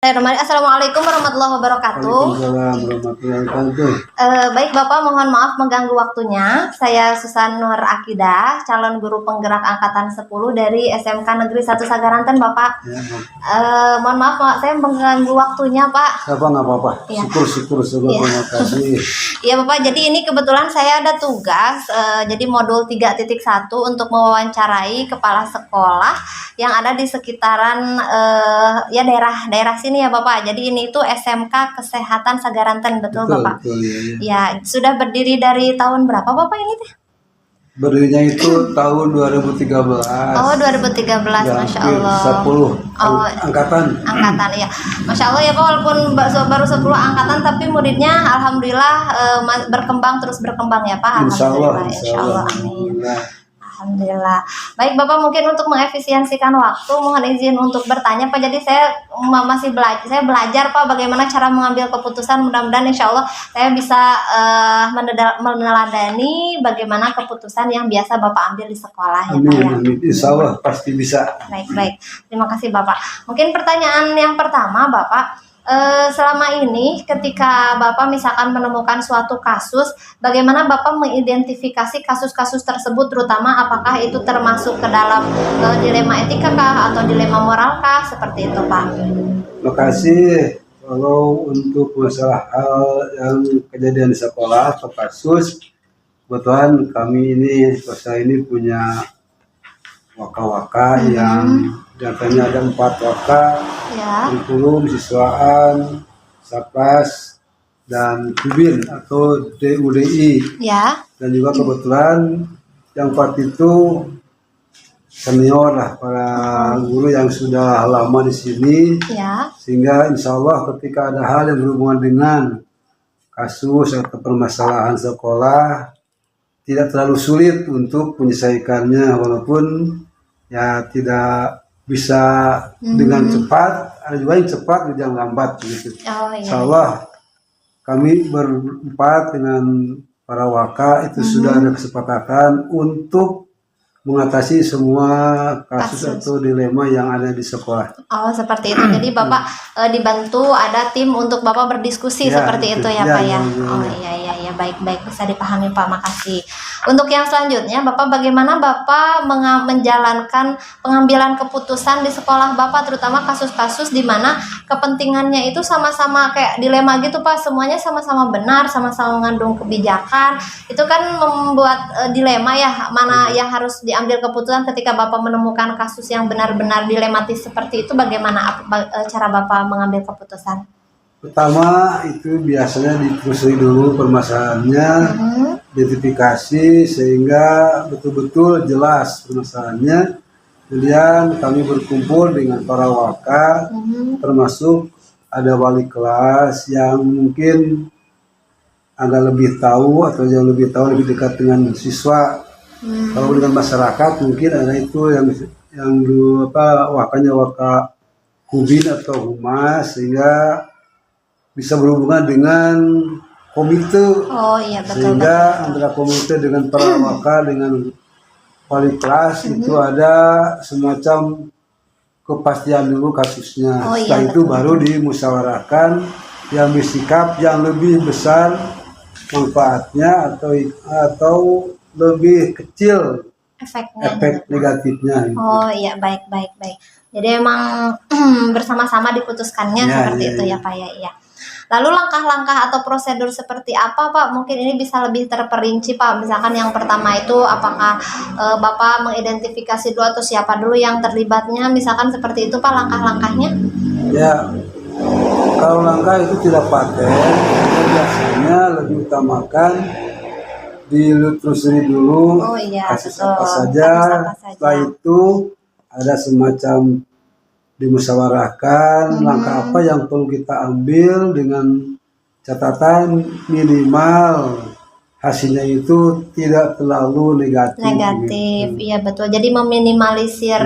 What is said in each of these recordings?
Assalamualaikum warahmatullahi wabarakatuh. Waalaikumsalam warahmatullahi wabarakatuh. Baik Bapak, mohon maaf mengganggu waktunya. Saya Susan Nur Akidah, calon guru penggerak angkatan 10 dari SMK Negeri 1 Sagaranten, Bapak. Ya, Mohon maaf Pak, saya mengganggu waktunya, Pak. nggak apa-apa. Ya. Syukur. Ya. Terima kasih. Iya Bapak, jadi ini kebetulan saya ada tugas, jadi modul 3.1 untuk mewawancarai kepala sekolah yang ada di sekitaran ya daerah sini ya Bapak. Jadi ini itu SMK Kesehatan Sagaranten, betul Bapak? Betul, ya. Ya, sudah berdiri dari tahun berapa Bapak ini teh? Berdirinya itu tahun 2013. Oh, 2013, Ya, Masya Allah. 10 angkatan. Angkatan, ya. Masya Allah ya Pak, walaupun baru 10 angkatan, tapi muridnya Alhamdulillah terus berkembang ya Pak. Insya Allah. Amin. Alhamdulillah. Baik Bapak, mungkin untuk mengefisiensikan waktu, mohon izin untuk bertanya Pak. Jadi saya masih belajar Pak bagaimana cara mengambil keputusan. Mudah-mudahan insya Allah saya bisa meneladani bagaimana keputusan yang biasa Bapak ambil di sekolah ya Pak ya. Amin. Insya Allah pasti bisa. Baik. Terima kasih Bapak. Mungkin pertanyaan yang pertama Bapak, selama ini ketika Bapak misalkan menemukan suatu kasus, bagaimana Bapak mengidentifikasi kasus-kasus tersebut, terutama apakah itu termasuk ke dalam dilema etika kah atau dilema moral kah, seperti itu Pak? Terima kasih. Kalau untuk masalah hal yang kejadian di sekolah atau kasus, kebetulan kami saya ini punya waka-waka yang datanya ada 4 waka, kurikulum, siswaan, sapras, dan kubin atau DUDI. Ya. Dan juga kebetulan yang 4 itu senior lah, para guru yang sudah lama di sini. Ya. Sehingga insya Allah ketika ada hal yang berhubungan dengan kasus atau permasalahan sekolah, tidak terlalu sulit untuk menyelesaikannya, walaupun ya tidak bisa dengan cepat, ada juga yang cepat, ada yang lambat gitu. Oh, iya. Insya Allah kami berempat dengan para waka itu sudah ada kesepakatan untuk mengatasi semua kasus atau dilema yang ada di sekolah. Oh, seperti itu. Jadi Bapak dibantu ada tim untuk Bapak berdiskusi Ya, seperti itu ya ya, Pak ya. ya. Oh iya, baik bisa dipahami Pak, makasih. Untuk yang selanjutnya Bapak, bagaimana Bapak menjalankan pengambilan keputusan di sekolah Bapak, terutama kasus-kasus di mana kepentingannya itu sama-sama kayak dilema gitu Pak, semuanya sama-sama benar, sama-sama mengandung kebijakan. Itu kan membuat dilema ya, mana yang harus diambil keputusan ketika Bapak menemukan kasus yang benar-benar dilematis seperti itu. Bagaimana cara Bapak mengambil keputusan? Pertama itu biasanya ditelusuri dulu permasalahannya, identifikasi sehingga betul-betul jelas permasalahannya. Kemudian kami berkumpul dengan para waka, termasuk ada wali kelas yang mungkin agak lebih tahu atau yang lebih tahu lebih dekat dengan siswa. Kalau dengan masyarakat mungkin ada itu yang wakanya waka kubin atau humas, sehingga bisa berhubungan dengan komite. Oh iya, betul. Sehingga antara komite dengan para waka dengan wali kelas itu ada semacam kepastian dulu kasusnya. Oh, Setelah iya, itu baru dimusyawarahkan yang bersikap yang lebih besar manfaatnya atau lebih kecil efek negatifnya. Gitu. Oh iya, baik. Jadi emang bersama-sama diputuskannya seperti itu ya Pak ya. Iya. Lalu langkah-langkah atau prosedur seperti apa Pak? Mungkin ini bisa lebih terperinci Pak. Misalkan yang pertama itu apakah Bapak mengidentifikasi dulu atau siapa dulu yang terlibatnya? Misalkan seperti itu Pak langkah-langkahnya? Ya, kalau langkah itu tidak paten, biasanya lebih utamakan ditelusuri dulu kasus apa saja. Setelah itu ada semacam dimusyawarahkan langkah apa yang perlu kita ambil dengan catatan minimal hasilnya itu tidak terlalu negatif. Gitu. Iya betul. Jadi meminimalisir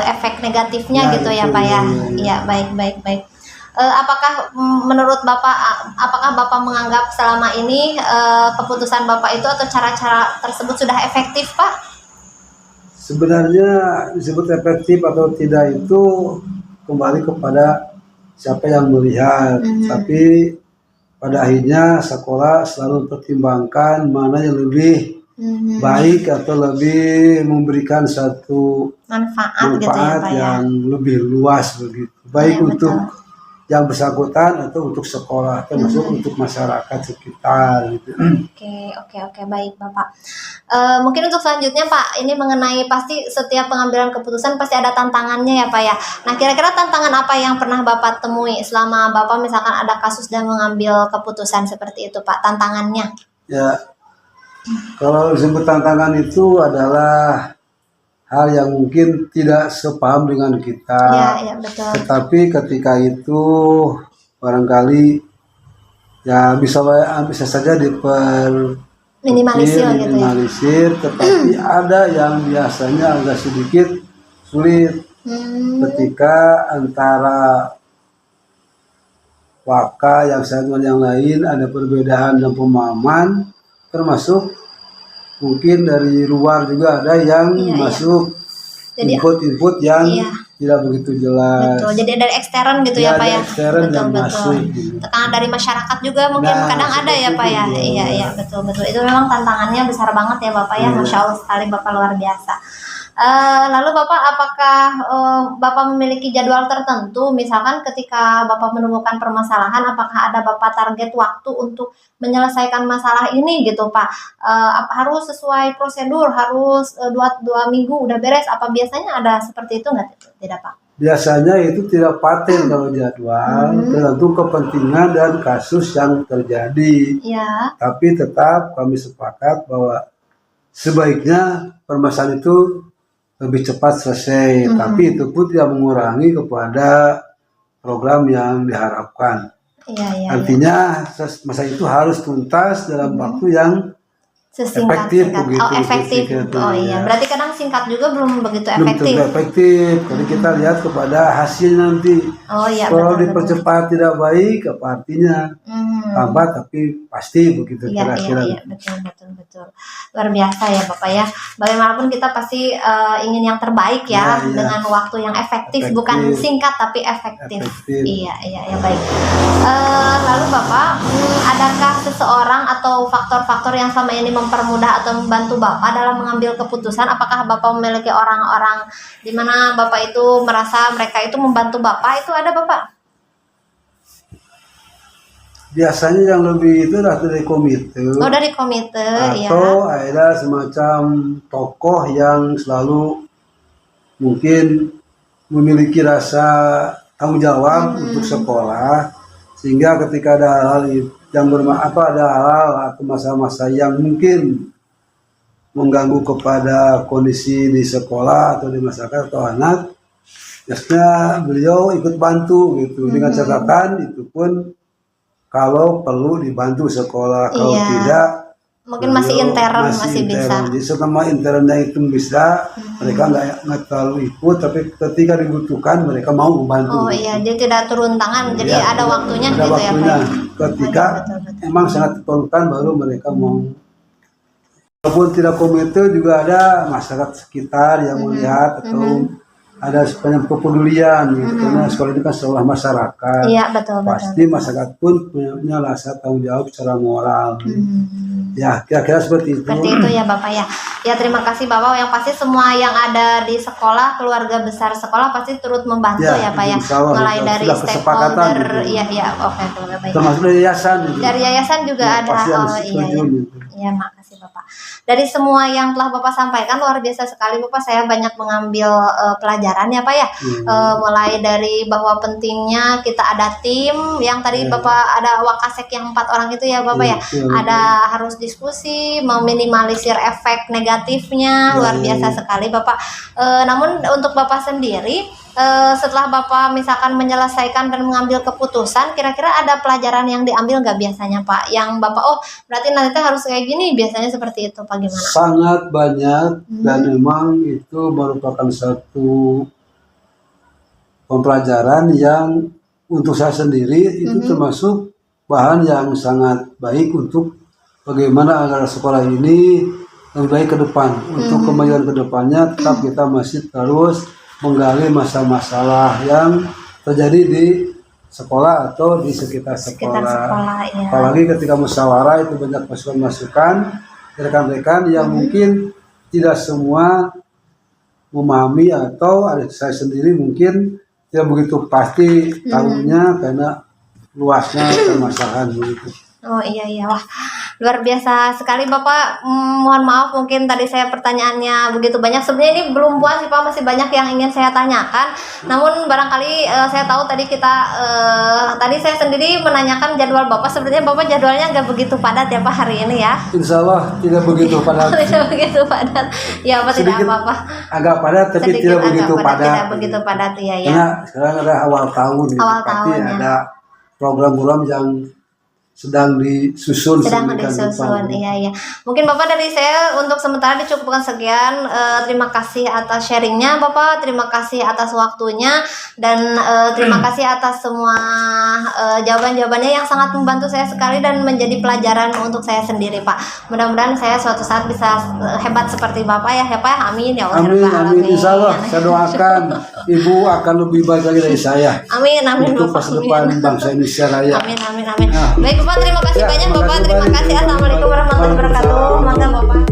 efek negatifnya gitu ya Pak ya. Iya, baik. Apakah menurut Bapak, apakah Bapak menganggap selama ini keputusan Bapak itu atau cara-cara tersebut sudah efektif Pak? Sebenarnya disebut efektif atau tidak itu kembali kepada siapa yang melihat. Tapi pada akhirnya sekolah selalu pertimbangkan mana yang lebih baik atau lebih memberikan satu manfaat gitu ya Pak ya. yang lebih luas begitu. Baik Iya, untuk betul. yang bersangkutan atau untuk sekolah, termasuk untuk masyarakat sekitar gitu. Oke, baik Bapak. Mungkin untuk selanjutnya Pak, ini mengenai pasti setiap pengambilan keputusan pasti ada tantangannya ya Pak ya. Nah, kira-kira tantangan apa yang pernah Bapak temui selama Bapak misalkan ada kasus dan mengambil keputusan seperti itu Pak, tantangannya? Ya, kalau disebut tantangan itu adalah hal yang mungkin tidak sepaham dengan kita. Iya, betul. Tetapi ketika itu barangkali ya bisa saja Minimalisir gitu ya. Tetapi ada yang biasanya agak sedikit sulit ketika antara waka yang satu dan yang lain ada perbedaan dan pemahaman, termasuk mungkin dari luar juga ada yang masuk Jadi input-input yang tidak begitu jelas. betul. Jadi dari ekstern gitu ya Pak ya. Ekstern yang masuk. Gitu. Tekanan dari masyarakat juga mungkin kadang ada ya Pak ya. Iya, betul. Itu memang tantangannya besar banget ya Bapak ya. Masya Allah sekali Bapak, luar biasa. Lalu Bapak, apakah Bapak memiliki jadwal tertentu, misalkan ketika Bapak menemukan permasalahan, apakah ada Bapak target waktu untuk menyelesaikan masalah ini gitu Pak? Harus sesuai prosedur, harus 2 minggu udah beres, apa biasanya ada seperti itu nggak? Tidak Pak? Biasanya itu tidak paten kalau jadwal, tergantung kepentingan dan kasus yang terjadi. Ya. Tapi tetap kami sepakat bahwa sebaiknya permasalahan itu lebih cepat selesai, tapi itu pun tidak mengurangi kepada program yang diharapkan. Artinya masa itu harus tuntas dalam waktu yang efektif. Efektif. Berarti kadang singkat juga belum begitu efektif. Jadi kita lihat kepada hasil nanti. Kalau dipercepat tidak baik, apa artinya? Lambat tapi pasti begitu kira-kira. Iya, betul. Luar biasa ya Bapak ya. Bagaimanapun kita pasti ingin yang terbaik ya, dengan waktu yang efektif, bukan singkat tapi efektif. Iya, baik. Lalu Bapak, adakah seseorang atau faktor-faktor yang sama ini mempermudah atau membantu Bapak dalam mengambil keputusan? Apakah Bapak memiliki orang-orang di mana Bapak itu merasa mereka itu membantu Bapak, itu ada Bapak? Biasanya yang lebih itu dari komite. Dari komite, atau ada semacam tokoh yang selalu mungkin memiliki rasa tanggung jawab untuk sekolah, sehingga ketika ada hal yang ada hal atau masa-masa yang mungkin mengganggu kepada kondisi di sekolah atau di masyarakat atau anak, biasanya beliau ikut bantu gitu, dengan catatan itu pun kalau perlu dibantu sekolah, kalau tidak mungkin masih intern, masih bisa. Jadi selama internnya itu bisa, mereka nggak terlalu ikut, tapi ketika dibutuhkan mereka mau membantu. Dia tidak turun tangan, jadi ada waktunya gitu ya Pak. Ketika emang sangat diperlukan baru mereka mau. Walaupun tidak komite juga ada masyarakat sekitar yang melihat atau ada sepanjang kepedulian gitu, karena sekolah ini kan sekolah masyarakat. Iya, betul. Pasti masyarakat pun punya rasa tanggung jawab secara moral. Ya, kira-kira seperti itu. Seperti itu ya Bapak ya. Ya, terima kasih Bapak. Yang pasti semua yang ada di sekolah, keluarga besar sekolah pasti turut membantu ya Pak ya. Mulai dari stakeholder, oke, baik. Termasuk dari yayasan. Dari yayasan juga ada. Iya, makasih Bapak. Dari semua yang telah Bapak sampaikan luar biasa sekali Bapak. Saya banyak mengambil pelajaran ya Pak ya. Mulai dari bahwa pentingnya kita ada tim, yang tadi Bapak ada wakasek yang 4 orang itu ya Bapak ya. Ada harus diskusi, meminimalisir efek negatifnya, luar biasa sekali Bapak. Namun untuk Bapak sendiri, setelah Bapak misalkan menyelesaikan dan mengambil keputusan, kira-kira ada pelajaran yang diambil nggak biasanya Pak? Yang Bapak, berarti nanti harus kayak gini, biasanya seperti itu Pak, gimana? Sangat banyak, dan memang itu merupakan satu pembelajaran yang untuk saya sendiri itu termasuk bahan yang sangat baik untuk bagaimana agar sekolah ini lebih baik ke depan. Untuk kemajuan ke depannya tetap kita masih terus menggali masalah-masalah yang terjadi di sekolah atau di sekitar Sekitar sekolah. sekolah, ya. Apalagi ketika musyawarah itu banyak masukan-masukan dari rekan-rekan yang mungkin tidak semua memahami, atau ada saya sendiri mungkin tidak begitu pasti tahunya karena luasnya permasalahan begitu. Oh iya, wah luar biasa sekali Bapak. Mohon maaf mungkin tadi saya pertanyaannya begitu banyak. Sebenarnya ini belum puas sih Pak, masih banyak yang ingin saya tanyakan. Namun barangkali saya tahu tadi tadi saya sendiri menanyakan jadwal Bapak. Sebenarnya Bapak jadwalnya nggak begitu padat ya Pak hari ini ya? Insya Allah tidak begitu padat. Tidak begitu padat. Ya Pak, tidak Sedikit apa-apa. agak padat tapi Sedikit tidak agak begitu padat. Tidak begitu padat ya. Karena sekarang ada awal tahun, gitu. Awal Pasti tahun, ya. ada program-program yang sedang disusun. Sedang sedemikian disusun, rupa. iya. Mungkin Bapak dari saya untuk sementara dicukupkan sekian. Terima kasih atas sharingnya Bapak, terima kasih atas waktunya, dan terima kasih atas semua jawaban-jawabannya yang sangat membantu saya sekali dan menjadi pelajaran untuk saya sendiri Pak. Mudah-mudahan saya suatu saat bisa hebat seperti Bapak ya Pak. Amin ya Allah. Amin, insya Allah. Saya doakan Ibu akan lebih baik lagi dari saya. Amin Untuk Bapak. masa depan bangsa Indonesia Raya. Amin. Nah. Baik Bapak, terima kasih Ya, banyak terima Bapak. kasih Terima banyak. kasih. Assalamualaikum warahmatullahi wabarakatuh. Mangga Bapak.